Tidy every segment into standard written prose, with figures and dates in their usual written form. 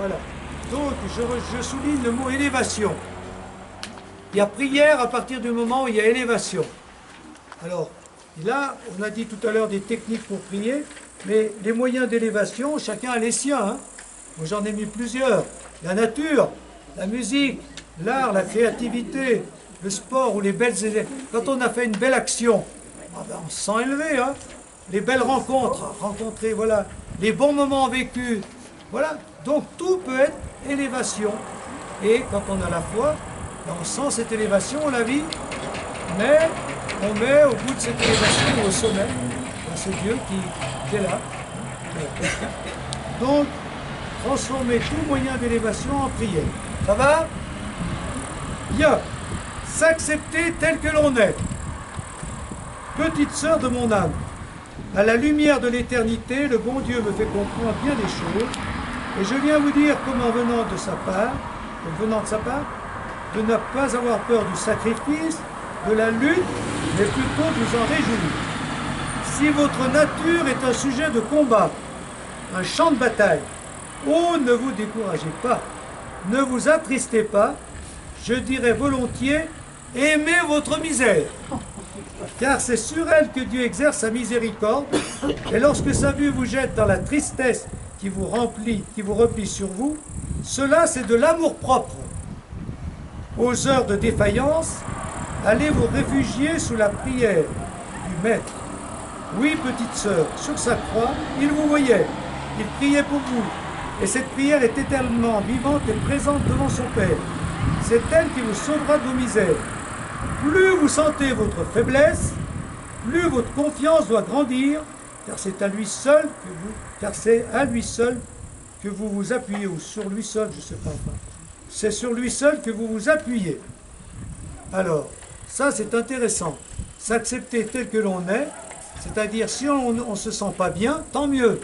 Voilà. Donc, je souligne le mot élévation. Il y a prière à partir du moment où il y a élévation. Alors, là, on a dit tout à l'heure des techniques pour prier, mais les moyens d'élévation, chacun a les siens. Hein. Moi, j'en ai mis plusieurs. La nature, la musique, l'art, la créativité, le sport ou les belles... Quand on a fait une belle action, ah ben, on se sent élevé. Hein. Les belles rencontres, rencontrer, voilà. Les bons moments vécus, voilà. Donc, tout peut être élévation. Et quand on a la foi, ben, on sent cette élévation, on la vit, mais on met au bout de cette élévation au sommet, ce Dieu qui est là. Donc, transformer tout moyen d'élévation en prière. Ça va? Bien. S'accepter tel que l'on est. Petite sœur de mon âme, à la lumière de l'éternité, le bon Dieu me fait comprendre bien des choses, et je viens vous dire comment venant de sa part, de ne pas avoir peur du sacrifice, de la lutte, mais plutôt de vous en réjouir. Si votre nature est un sujet de combat, un champ de bataille, oh, ne vous découragez pas, ne vous attristez pas, je dirais volontiers, aimez votre misère, car c'est sur elle que Dieu exerce sa miséricorde, et lorsque sa vue vous jette dans la tristesse qui vous replie sur vous, cela c'est de l'amour-propre. Aux heures de défaillance, allez vous réfugier sous la prière du Maître. Oui, petite sœur, sur sa croix, il vous voyait, il priait pour vous, et cette prière est éternellement vivante et présente devant son Père. C'est elle qui vous sauvera de vos misères. Plus vous sentez votre faiblesse, plus votre confiance doit grandir, car c'est à lui seul que vous vous appuyez, ou sur lui seul, je ne sais pas, enfin. C'est sur lui seul que vous vous appuyez. Alors, ça c'est intéressant. S'accepter tel que l'on est, c'est-à-dire si on ne se sent pas bien, tant mieux.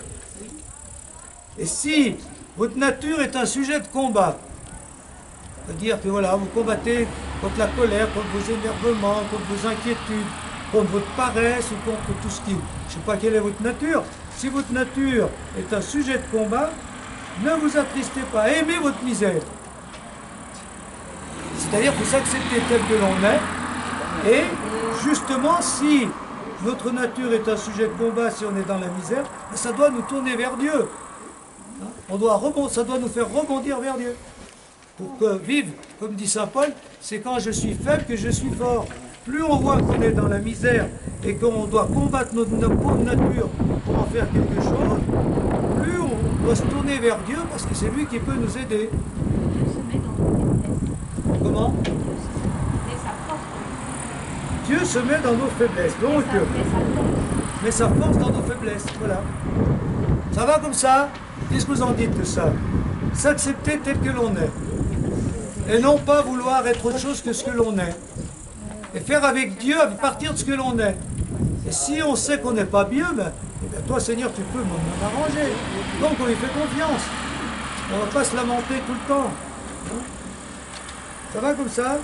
Et si votre nature est un sujet de combat, c'est-à-dire que voilà, vous combattez contre la colère, contre vos énervements, contre vos inquiétudes, contre votre paresse ou contre tout ce qui... Je ne sais pas quelle est votre nature. Si votre nature est un sujet de combat, ne vous attristez pas, aimez votre misère. C'est-à-dire que vous acceptez tel que l'on est, et justement, si notre nature est un sujet de combat, si on est dans la misère, ça doit nous tourner vers Dieu. Ça doit nous faire rebondir vers Dieu. Pour que vivre, comme dit saint Paul, c'est quand je suis faible que je suis fort. Plus on voit qu'on est dans la misère et qu'on doit combattre notre pauvre nature pour en faire quelque chose, plus on doit se tourner vers Dieu parce que c'est lui qui peut nous aider. Comment? Dieu se met dans nos faiblesses. Donc, met sa force dans nos faiblesses. Voilà. Ça va comme ça? Qu'est-ce que vous en dites de ça? S'accepter tel que l'on est. Et non pas vouloir être autre chose que ce que l'on est. Et faire avec Dieu à partir de ce que l'on est. Et si on sait qu'on n'est pas bien, eh bien, toi Seigneur, tu peux m'en arranger. Donc on lui fait confiance. On ne va pas se lamenter tout le temps. Ça va comme ça?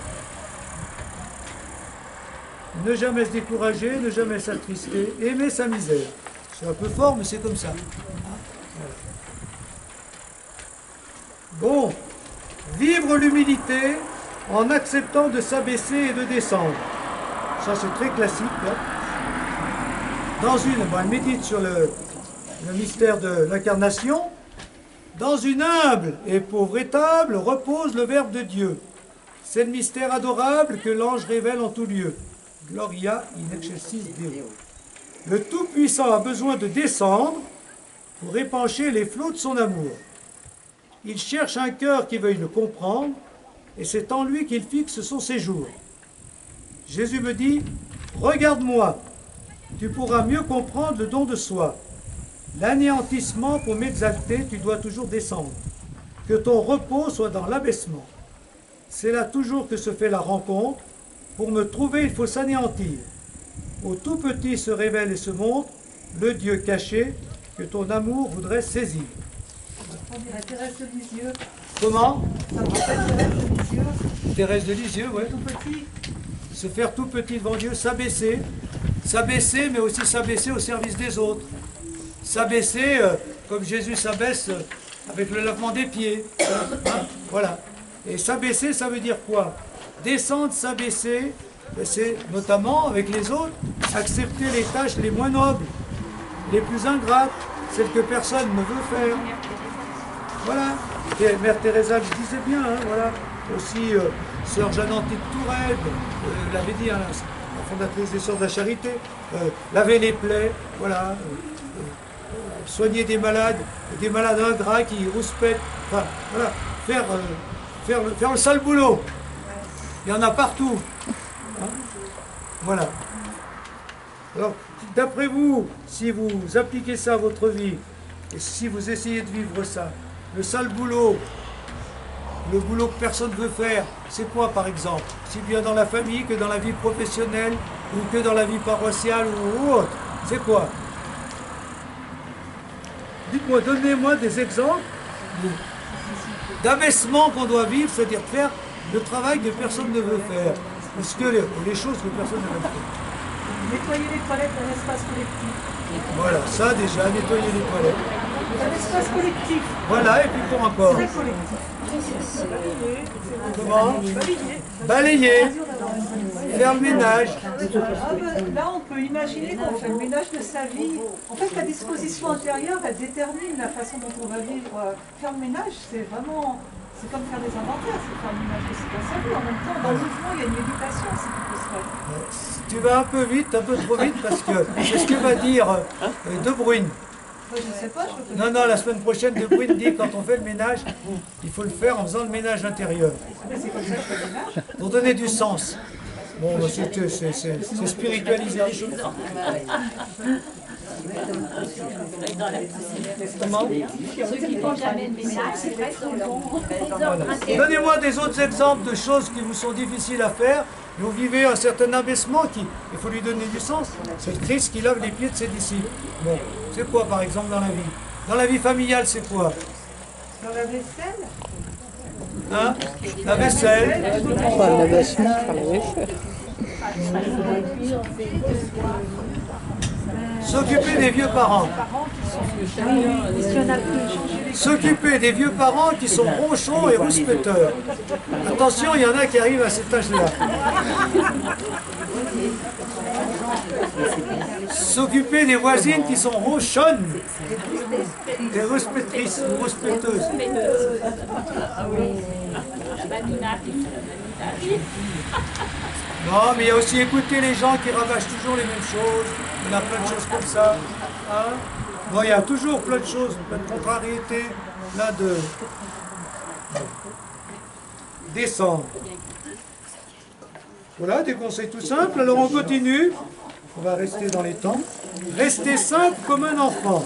Ne jamais se décourager, ne jamais s'attrister, aimer sa misère. C'est un peu fort, mais c'est comme ça. Bon, vivre l'humilité en acceptant de s'abaisser et de descendre. Ça, c'est très classique. Hein. Elle médite sur le mystère de l'incarnation. Dans une humble et pauvre étable repose le Verbe de Dieu. C'est le mystère adorable que l'ange révèle en tout lieu. Gloria in excelsis Deo. Le Tout-Puissant a besoin de descendre pour épancher les flots de son amour. Il cherche un cœur qui veuille le comprendre, et c'est en lui qu'il fixe son séjour. Jésus me dit, « Regarde-moi, tu pourras mieux comprendre le don de soi. L'anéantissement pour m'exalter, tu dois toujours descendre. Que ton repos soit dans l'abaissement. C'est là toujours que se fait la rencontre. Pour me trouver, il faut s'anéantir. Au tout petit se révèle et se montre le Dieu caché que ton amour voudrait saisir. » Thérèse de Lisieux. Comment? Ça me rappelle Thérèse de Lisieux. Thérèse de Lisieux, oui. Tout petit. Se faire tout petit devant Dieu, s'abaisser, mais aussi s'abaisser au service des autres. S'abaisser, comme Jésus s'abaisse avec le lavement des pieds. Hein, voilà. Et s'abaisser, ça veut dire quoi? Descendre, s'abaisser, c'est notamment avec les autres, accepter les tâches les moins nobles, les plus ingrates, celles que personne ne veut faire. Voilà. Et Mère Teresa le disait bien, hein, voilà. Aussi, Sœur Jeannette de Touraine l'avait dit, hein, la fondatrice des Sœurs de la Charité, laver les plaies, voilà. Soigner des malades ingrats qui rouspètent, enfin, voilà, faire le sale boulot. Il y en a partout. Hein, voilà. Alors, d'après vous, si vous appliquez ça à votre vie, et si vous essayez de vivre ça, le sale boulot, le boulot que personne ne veut faire, c'est quoi par exemple? Si bien dans la famille que dans la vie professionnelle, ou que dans la vie paroissiale ou autre, c'est quoi? Dites-moi, donnez-moi des exemples d'abaissement qu'on doit vivre, c'est-à-dire faire le travail que personne ne veut faire, parce que les choses que personne ne veut faire. Nettoyer les toilettes d'un espace collectif. Voilà, ça déjà, nettoyer les toilettes. Un espace collectif. Voilà, et puis pour encore. Très collectif. Comment? Balayer. Faire le ménage. Là, on peut imaginer qu'on fait le ménage de sa vie. En fait, la disposition intérieure, elle détermine la façon dont on va vivre. Faire le ménage, c'est vraiment... C'est comme faire des inventaires, c'est faire le ménage de sa vie. En même temps, dans le mouvement, il y a une méditation aussi qui peut se faire. Tu vas un peu vite, un peu trop vite, parce que c'est ce que va dire De Bruyne. Moi, je ne sais pas, je Non, la semaine prochaine, De Bruyne dit quand on fait le ménage, il faut le faire en faisant le ménage intérieur. c'est comme ça que je fais le ménage. Pour donner du sens. Bon, c'est spiritualiser les choses. Comment? Ceux qui font jamais de ménage, c'est vrai que Donnez-moi des autres exemples de choses qui vous sont difficiles à faire. Vous vivez un certain abaissement il faut lui donner du sens. C'est le Christ qui lave les pieds de ses disciples. Bon, c'est quoi par exemple dans la vie? Dans la vie familiale, c'est quoi? Dans la vaisselle. Hein? La vaisselle. Pas l'abaissement, pas la vaisselle. S'occuper des vieux parents. S'occuper des vieux parents qui sont ronchons et rouspéteurs. Attention, il y en a qui arrivent à cet âge-là. S'occuper des voisines qui sont ronchonnes et rouspétrices ou rouspéteuses. Non, mais il y a aussi écouter les gens qui ravagent toujours les mêmes choses. Il y a plein de choses comme ça. Hein? Bon, il y a toujours plein de choses, plein de contrariétés, plein de descendre. Voilà, des conseils tout simples. Alors on continue. On va rester dans les temps. Restez simple comme un enfant.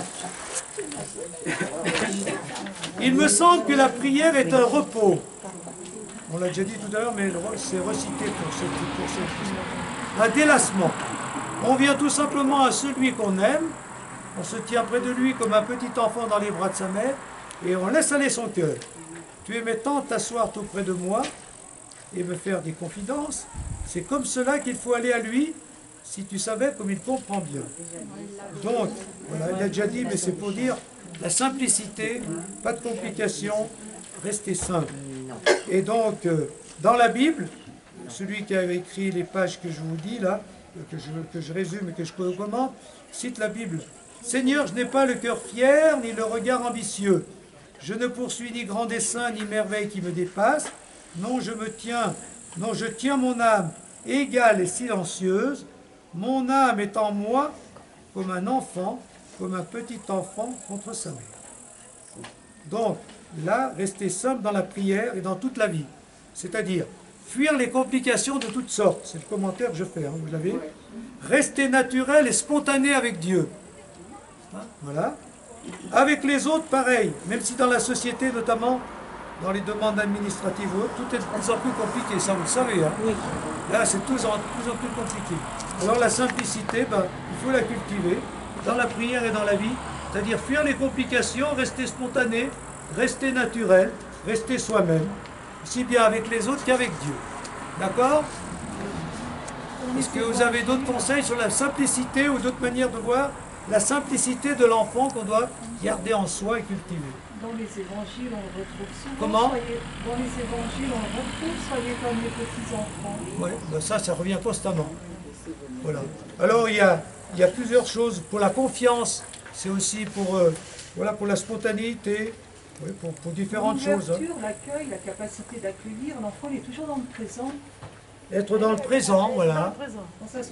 Il me semble que la prière est un repos. On l'a déjà dit tout à l'heure, mais c'est recité pour cette. Un délassement. On vient tout simplement à celui qu'on aime, on se tient près de lui comme un petit enfant dans les bras de sa mère, et on laisse aller son cœur. Tu aimais tant t'asseoir tout près de moi et me faire des confidences, c'est comme cela qu'il faut aller à lui, si tu savais comme il comprend bien. Donc, voilà, il a déjà dit, mais c'est pour dire la simplicité, pas de complications, rester simple. Et donc, dans la Bible, celui qui avait écrit les pages que je vous dis là, que je résume et que je commente, cite la Bible. « Seigneur, je n'ai pas le cœur fier, ni le regard ambitieux. Je ne poursuis ni grand dessein, ni merveille qui me dépasse. Non, je tiens mon âme égale et silencieuse. Mon âme est en moi comme un enfant, comme un petit enfant contre sa mère. » Donc, là, rester simple dans la prière et dans toute la vie. C'est-à-dire, fuir les complications de toutes sortes. C'est le commentaire que je fais, hein, vous l'avez. Rester naturel et spontané avec Dieu. Hein, voilà. Avec les autres, pareil. Même si dans la société, notamment, dans les demandes administratives, tout est de plus en plus compliqué, ça vous le savez. Hein. Oui. Là, c'est de plus en plus compliqué. Alors la simplicité, il faut la cultiver dans la prière et dans la vie. C'est-à-dire fuir les complications, rester spontané, rester naturel, rester soi-même, aussi bien avec les autres qu'avec Dieu. D'accord? Est-ce que vous avez d'autres conseils sur la simplicité ou d'autres manières de voir la simplicité de l'enfant qu'on doit garder en soi et cultiver? dans les évangiles, on le retrouve souvent. Comment? Dans les évangiles, on le retrouve, soyez comme les petits-enfants. Oui, ben ça revient constamment. Voilà. Alors, il y a plusieurs choses. Pour la confiance, c'est aussi pour, voilà, pour la spontanéité, oui, pour différentes choses. Hein. L'ouverture, l'accueil, la capacité d'accueillir, l'enfant il est toujours dans le présent. Être dans le présent, voilà.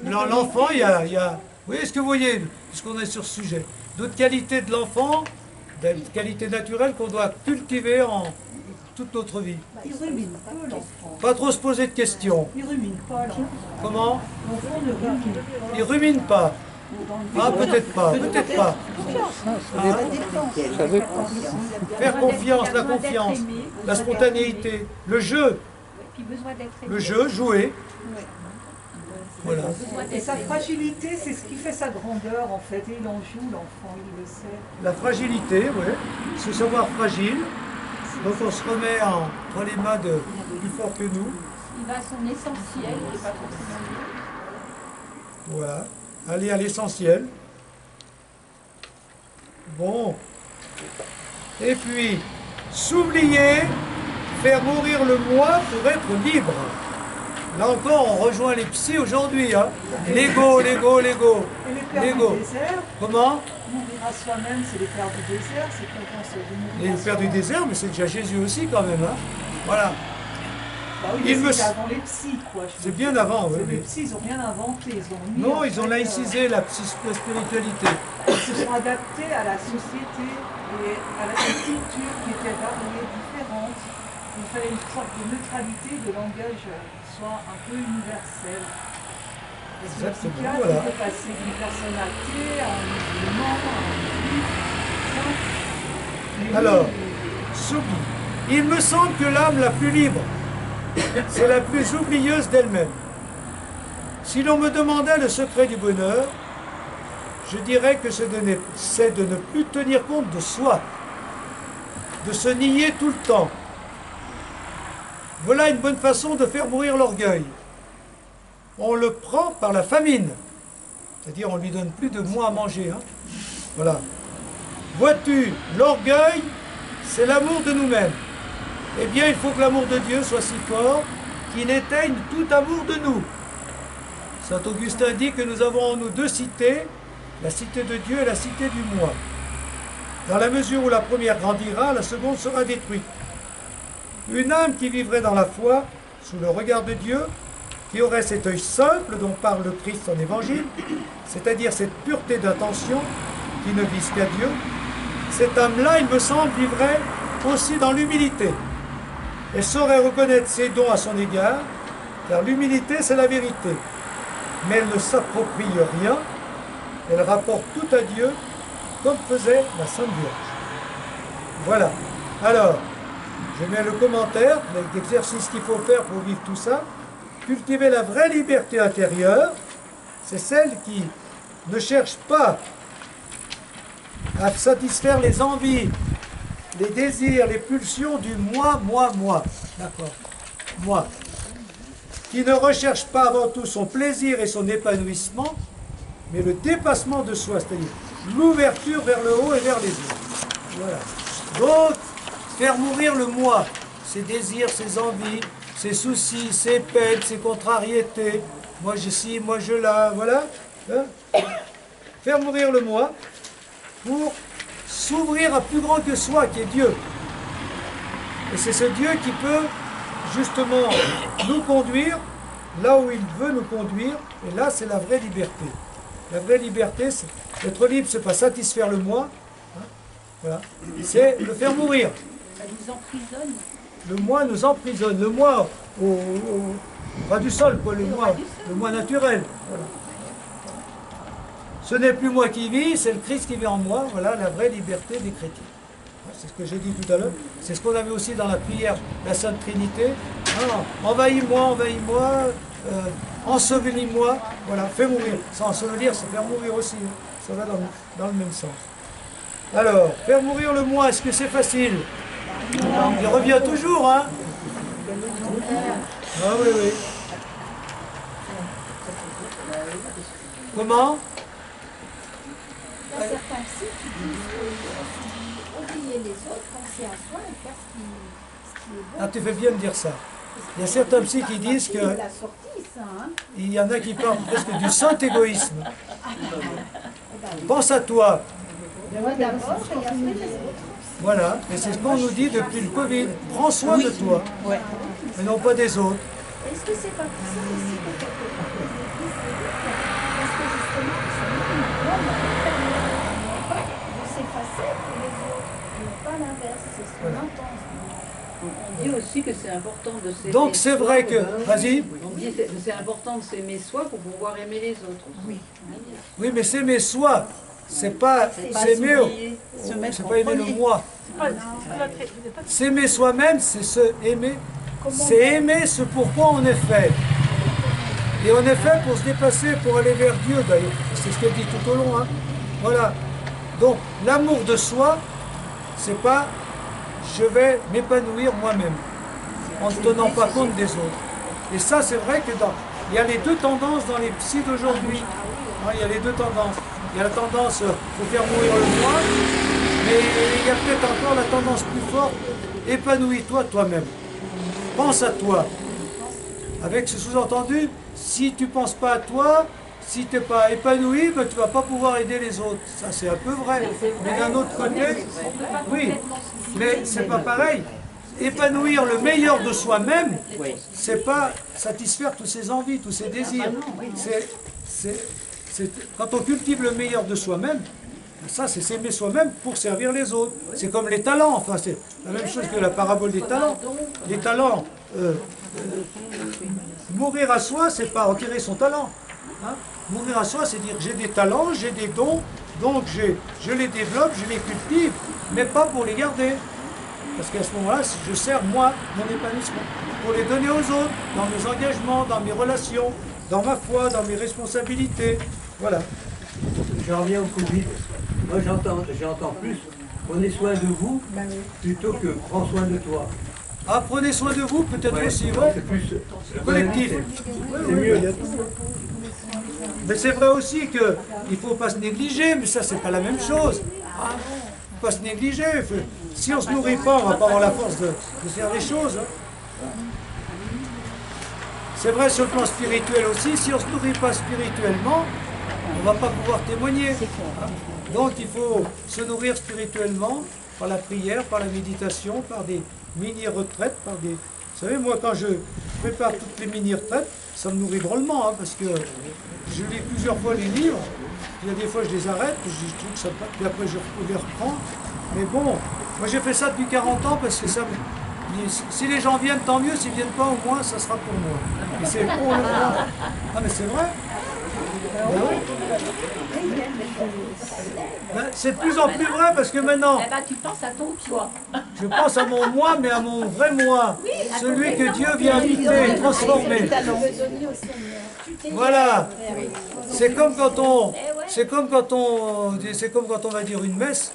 L'enfant, il y a... Oui, est-ce que vous voyez, puisqu'on est sur ce sujet, d'autres qualités de l'enfant, des qualités naturelles qu'on doit cultiver en toute notre vie. Il rumine peu l'enfant. Pas trop se poser de questions. Il rumine pas l'enfant. Comment? L'enfant ne rumine pas. Il rumine pas. Ah, peut-être pas, peut-être pas. Ah, Ça dépend. faire confiance, la confiance, la spontanéité, le jeu, Puis besoin d'être aimé. le jeu, jouer. Voilà. Et sa fragilité, c'est ce qui fait sa grandeur en fait. Et il en joue l'enfant, il le sait. La fragilité, oui. Se savoir fragile. Donc on se remet entre les mains de plus fort que nous. Il va à son essentiel, il n'est pas forcément mieux. Voilà. Aller à l'essentiel. Bon. Et puis, s'oublier, faire mourir le moi pour être libre. Là encore, on rejoint les psys aujourd'hui. Hein. L'ego, l'ego, l'ego. Et les pères L'ego. du désert, Comment? mourir à soi-même, c'est les pères du désert, c'est quand on se dit mourir Les à pères du soi-même. désert, mais c'est déjà Jésus aussi quand même. Hein. Voilà. Bah oui, Il mais me- c'est avant les psys, quoi. je C'est veux bien dire. avant, oui. Les oui. psys, ils n'ont rien inventé. Ils ont mis, Non, en ils ont fait, laïcisé la spiritualité. ils se sont adaptés à la société et à la culture qui était variée, différente. Il fallait une sorte de neutralité de langage qui soit un peu universel. Parce que le Exactement, psychiatre, voilà. il peut passer d'une personne athée à un musulman, à un juif, ça. Alors, s'oublie. Il me semble que l'âme la plus libre, c'est la plus oublieuse d'elle-même. Si l'on me demandait le secret du bonheur, je dirais que c'est de ne plus tenir compte de soi, de se nier tout le temps. Voilà une bonne façon de faire mourir l'orgueil. On le prend par la famine, c'est-à-dire on ne lui donne plus de moi à manger. Hein. Voilà. Vois-tu, l'orgueil, c'est l'amour de nous-mêmes. Eh bien, il faut que l'amour de Dieu soit si fort qu'il éteigne tout amour de nous. Saint Augustin dit que nous avons en nous deux cités, la cité de Dieu et la cité du moi. Dans la mesure où la première grandira, la seconde sera détruite. Une âme qui vivrait dans la foi, sous le regard de Dieu, qui aurait cet œil simple dont parle le Christ en Évangile, c'est-à-dire cette pureté d'intention qui ne vise qu'à Dieu, cette âme-là, il me semble, vivrait aussi dans l'humilité. Elle saurait reconnaître ses dons à son égard, car l'humilité, c'est la vérité. Mais elle ne s'approprie rien, elle rapporte tout à Dieu, comme faisait la Sainte Vierge. Voilà. Alors, je mets le commentaire, l'exercice qu'il faut faire pour vivre tout ça. Cultiver la vraie liberté intérieure, c'est celle qui ne cherche pas à satisfaire les envies, les désirs, les pulsions du moi, moi, moi. D'accord. Moi. Qui ne recherche pas avant tout son plaisir et son épanouissement, mais le dépassement de soi, c'est-à-dire l'ouverture vers le haut et vers les autres. Voilà. Donc, faire mourir le moi, ses désirs, ses envies, ses soucis, ses peines, ses contrariétés. Moi je ci, moi je là, voilà. Hein? Faire mourir le moi pour s'ouvrir à plus grand que soi, qui est Dieu. Et c'est ce Dieu qui peut justement nous conduire là où il veut nous conduire. Et là, c'est la vraie liberté. La vraie liberté, c'est être libre, c'est pas satisfaire le moi. Hein? Voilà. C'est le faire mourir. Ça nous emprisonne. Le moi nous emprisonne. Le moi au ras du sol, quoi, le moi naturel. Voilà. Ce n'est plus moi qui vis, c'est le Christ qui vit en moi. Voilà la vraie liberté des chrétiens. C'est ce que j'ai dit tout à l'heure. C'est ce qu'on avait aussi dans la prière, la Sainte Trinité. Ah, envahis-moi, ensevelis-moi. Voilà, fais mourir. Sans ensevelir, c'est faire mourir aussi. Hein. Ça va dans le même sens. Alors, faire mourir le moi, est-ce que c'est facile? Il revient toujours, hein? Ah oui, oui. Comment? Il y a certains psy qui disent oublier les autres, penser à soi et faire ce qui est bon. Ah, tu fais bien de dire ça. Il y a certains psys qui disent que... Il a sorti ça, hein. Il y en a qui parlent presque du saint égoïsme. Pense à toi. Moi d'abord et après les autres. Voilà, et c'est ce qu'on nous dit depuis le Covid. Prends soin de toi, mais non pas des autres. Est-ce que c'est pas pour ça aussi que quelque part les églises évitent, parce que justement, de s'effacer pour les autres, mais pas l'inverse, c'est ce qu'on entend. On dit aussi que c'est important de s'aimer. Donc c'est vrai que... Vas-y. On dit que c'est important de s'aimer soi pour pouvoir aimer les autres. Oui. Oui, mais s'aimer soi, c'est pas s'aimer, c'est pas aimer le moi. S'aimer soi-même, c'est se aimer, c'est aimer ce pourquoi on est fait. Et on est fait pour se dépasser, pour aller vers Dieu d'ailleurs. C'est ce qu'elle dit tout au long. Hein. Voilà. Donc l'amour de soi, c'est pas je vais m'épanouir moi-même, en ne tenant pas compte des autres. Et ça, c'est vrai que il y a les deux tendances dans les psys d'aujourd'hui. Il y a les deux tendances. Il y a la tendance, il faut faire mourir le moi, mais il y a peut-être encore la tendance plus forte, épanouis-toi toi-même. Pense à toi. Avec ce sous-entendu, si tu ne penses pas à toi, si tu n'es pas épanoui, ben, tu ne vas pas pouvoir aider les autres. Ça, c'est un peu vrai. Mais d'un autre côté, oui, mais c'est pas pareil. Épanouir le meilleur de soi-même, c'est pas satisfaire tous ses envies, tous ses désirs. Quand on cultive le meilleur de soi-même, ça c'est s'aimer soi-même pour servir les autres. C'est comme les talents, enfin c'est la même chose que la parabole des talents. Les talents, mourir à soi, c'est pas enterrer son talent. Hein. Mourir à soi, c'est dire j'ai des talents, j'ai des dons, donc je les développe, je les cultive, mais pas pour les garder. Parce qu'à ce moment-là, je sers moi, mon épanouissement, pour les donner aux autres, dans mes engagements, dans mes relations, dans ma foi, dans mes responsabilités. Voilà. Je reviens au Covid. Moi j'entends plus, prenez soin de vous plutôt que prends soin de toi. Ah, prenez soin de vous, peut-être aussi, ouais. C'est plus Collectif. C'est mieux. Mais c'est vrai aussi qu'il ne faut pas se négliger, mais ça c'est pas la même chose. Il ne faut pas se négliger. Si on ne se nourrit pas, on ne va pas avoir la force de faire les choses. Hein. C'est vrai sur le plan spirituel aussi, si on ne se nourrit pas spirituellement, on ne va pas pouvoir témoigner. Donc il faut se nourrir spirituellement par la prière, par la méditation, par des mini-retraites, par des... Vous savez, moi quand je prépare toutes les mini-retraites, ça me nourrit drôlement, hein, parce que je lis plusieurs fois les livres, il y a des fois je les arrête, je trouve que ça pas, puis après je les reprends. Mais bon, moi j'ai fait ça depuis 40 ans parce que ça me... Si les gens viennent, tant mieux, s'ils ne viennent pas, au moins ça sera pour moi. Et c'est pour le moi. Ah mais c'est vrai. Ben, c'est de plus en plus vrai parce que maintenant, Eh ben, tu penses à ton toi. je pense à mon moi, mais à mon vrai moi. Celui que Dieu vient habiter, transformer. Voilà. C'est comme quand on va dire une messe.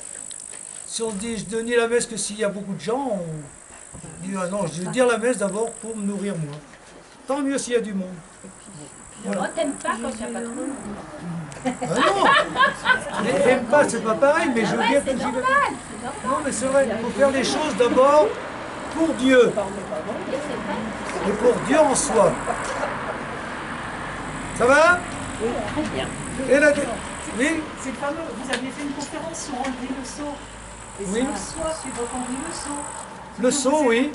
Si on dit je ne dis la messe que s'il y a beaucoup de gens, on dit ah non, je vais dire la messe d'abord pour me nourrir moi. Tant mieux s'il y a du monde. Voilà. Moi, t'aimes pas quand il n'y a pas trop de monde. Ah non, j'aime pas, c'est pas pareil, mais je veux bien que j'y vais. Non, mais c'est vrai, il faut faire les choses d'abord pour Dieu et pour Dieu en soi. Ça va? Oui, très bien. Et la... Oui? C'est le fameux, vous aviez fait une conférence sur Henri Le Sceau. Et Oui. c'est le soi, c'est votre Henri Le Sceau. Le sceau, oui.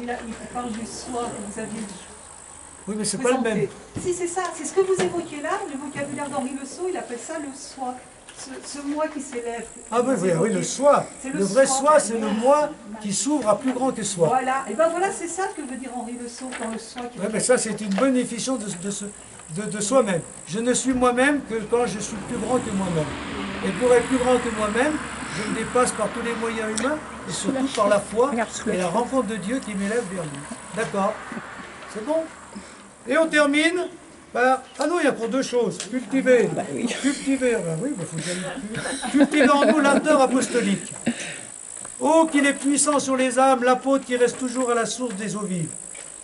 Il parle du soi que vous aviez Oui, mais c'est pas le même. Si, c'est ça, c'est ce que vous évoquiez là, le vocabulaire d'Henri Le Sceau, il appelle ça le soi. Ce moi qui s'élève. Ah oui, oui, oui, le soi. Le vrai soi, c'est le moi qui s'ouvre à plus grand que soi. Voilà, et ben voilà, c'est ça que veut dire Henri Le Sceau dans le soi. Oui, mais ça, c'est une bonne définition de soi-même. Je ne suis moi-même que quand je suis plus grand que moi-même. Et pour être plus grand que moi-même, je me dépasse par tous les moyens humains, et surtout par la foi et la rencontre de Dieu qui m'élève vers lui. D'accord? C'est bon? Et on termine par... Ah non, il y a pour deux choses. Cultiver. Cultiver, ben oui, il faut que j'aille cultiver en nous l'ardeur apostolique. Oh, qu'il est puissant sur les âmes, l'apôtre qui reste toujours à la source des eaux vives.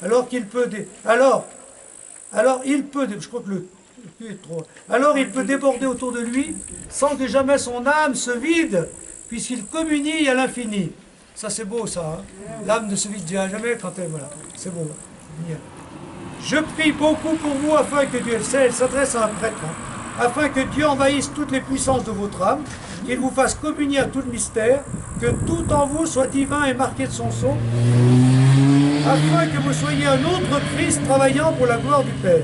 Alors qu'il peut... Alors il peut... Je crois que le... Alors il peut déborder autour de lui sans que jamais son âme se vide puisqu'il communie à l'infini. Ça c'est beau ça, hein. L'âme ne se vide jamais quand elle... Voilà, c'est beau. Bien. Je prie beaucoup pour vous afin que Dieu, elle s'adresse à un prêtre, hein, afin que Dieu envahisse toutes les puissances de votre âme, qu'il vous fasse communier à tout le mystère, que tout en vous soit divin et marqué de son sceau, afin que vous soyez un autre Christ travaillant pour la gloire du Père.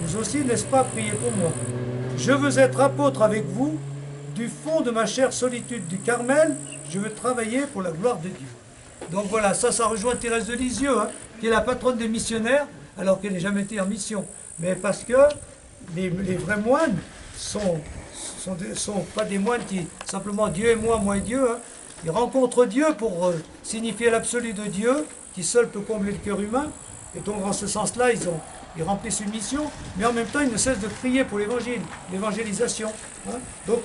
Vous aussi, n'est-ce pas, priez pour moi. Je veux être apôtre avec vous, du fond de ma chère solitude du Carmel, je veux travailler pour la gloire de Dieu. Donc voilà, ça rejoint Thérèse de Lisieux, hein, qui est la patronne des missionnaires, alors qu'elle n'a jamais été en mission. Mais parce que les vrais moines sont pas des moines qui, simplement Dieu et moi et Dieu, hein. Ils rencontrent Dieu pour signifier l'absolu de Dieu, qui seul peut combler le cœur humain. Et donc, en ce sens-là, ils remplissent une mission, mais en même temps, ils ne cessent de prier pour l'évangile, l'évangélisation. Hein. Donc,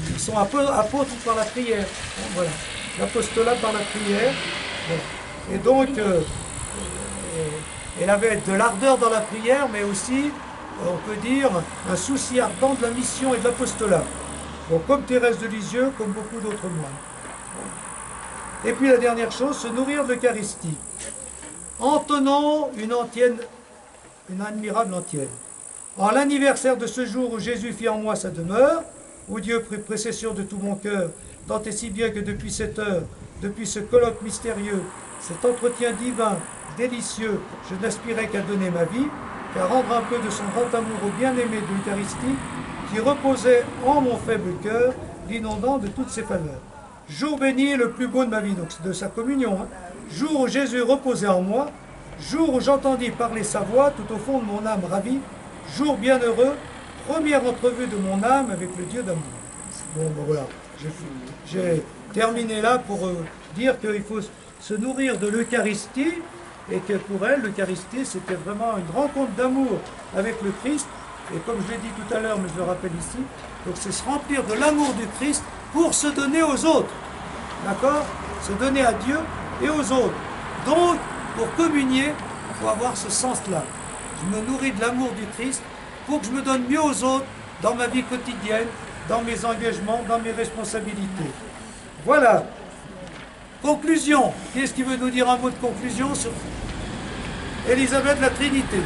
ils sont apôtres par la prière. Hein, voilà. L'apostolat par la prière. Voilà. Et donc, elle avait de l'ardeur dans la prière, mais aussi, on peut dire, un souci ardent de la mission et de l'apostolat. Bon, comme Thérèse de Lisieux, comme beaucoup d'autres moines. Et puis la dernière chose, se nourrir de l'Eucharistie. En tenant une admirable antienne. En l'anniversaire de ce jour où Jésus fit en moi sa demeure, où Dieu prit possession de tout mon cœur, tant et si bien que depuis cette heure, depuis ce colloque mystérieux, cet entretien divin, délicieux, je n'aspirais qu'à donner ma vie, qu'à rendre un peu de son grand amour au bien-aimé de l'Eucharistie, qui reposait en mon faible cœur, l'inondant de toutes ses faveurs. Jour béni le plus beau de ma vie, donc de sa communion, hein. Jour où Jésus reposait en moi, jour où j'entendis parler sa voix tout au fond de mon âme ravie, jour bienheureux, première entrevue de mon âme avec le Dieu d'amour. Bon, ben voilà, j'ai terminé là pour dire qu'il faut se nourrir de l'Eucharistie, et que pour elle, l'Eucharistie, c'était vraiment une rencontre d'amour avec le Christ, et comme je l'ai dit tout à l'heure, mais je le rappelle ici, donc c'est se remplir de l'amour du Christ pour se donner aux autres, d'accord? Se donner à Dieu et aux autres. Donc, pour communier, il faut avoir ce sens-là. Je me nourris de l'amour du Christ pour que je me donne mieux aux autres dans ma vie quotidienne, dans mes engagements, dans mes responsabilités. Voilà. Conclusion. Qui est-ce qui veut nous dire un mot de conclusion sur Élisabeth la Trinité?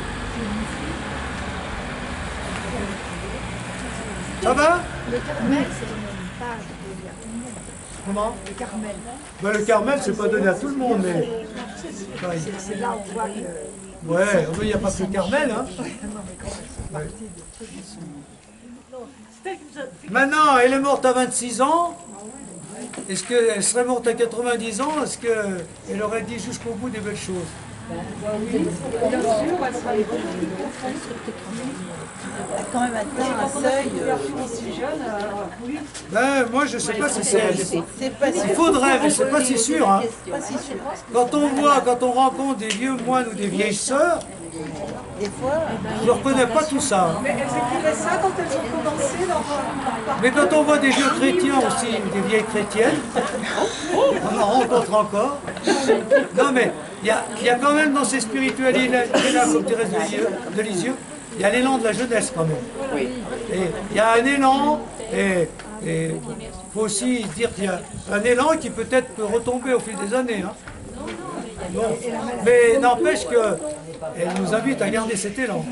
Ça va? Le Carmel, c'est pas donné à tout le monde. Comment? Le Carmel. Ben, le Carmel, c'est pas donné à tout le monde, mais... C'est là où on voit que... Ouais, il n'y a pas que le Carmel, hein. Maintenant, elle est morte à 26 ans. Est-ce qu'elle serait morte à 90 ans? Est-ce qu'elle aurait dit jusqu'au bout des belles choses? Oui, bien sûr, elle sera les bonnes. Quand même atteint un seuil. Aussi jeune, oui. Ben, moi, je ne sais pas si c'est... C'est pas sûr. Il faudrait, mais c'est pas si sûr. Hein. Pas si sûr. Quand on rencontre des vieux moines ou des vieilles sœurs, Des fois, je ne reconnais pas tout ça. Hein. Mais elles écrivaient ça quand elles ont commencé leur parcours. Mais quand on voit des vieux chrétiens aussi, ou des vieilles chrétiennes, on en rencontre encore. Non mais, il y a quand même dans ces spiritualités-là, comme Thérèse de Lisieux, il y a l'élan de la jeunesse quand même. Et il y a un élan, et il faut aussi dire qu'il y a un élan qui peut-être peut retomber au fil des années. Hein. Bon. Mais n'empêche qu'elle nous invite à garder cet élan.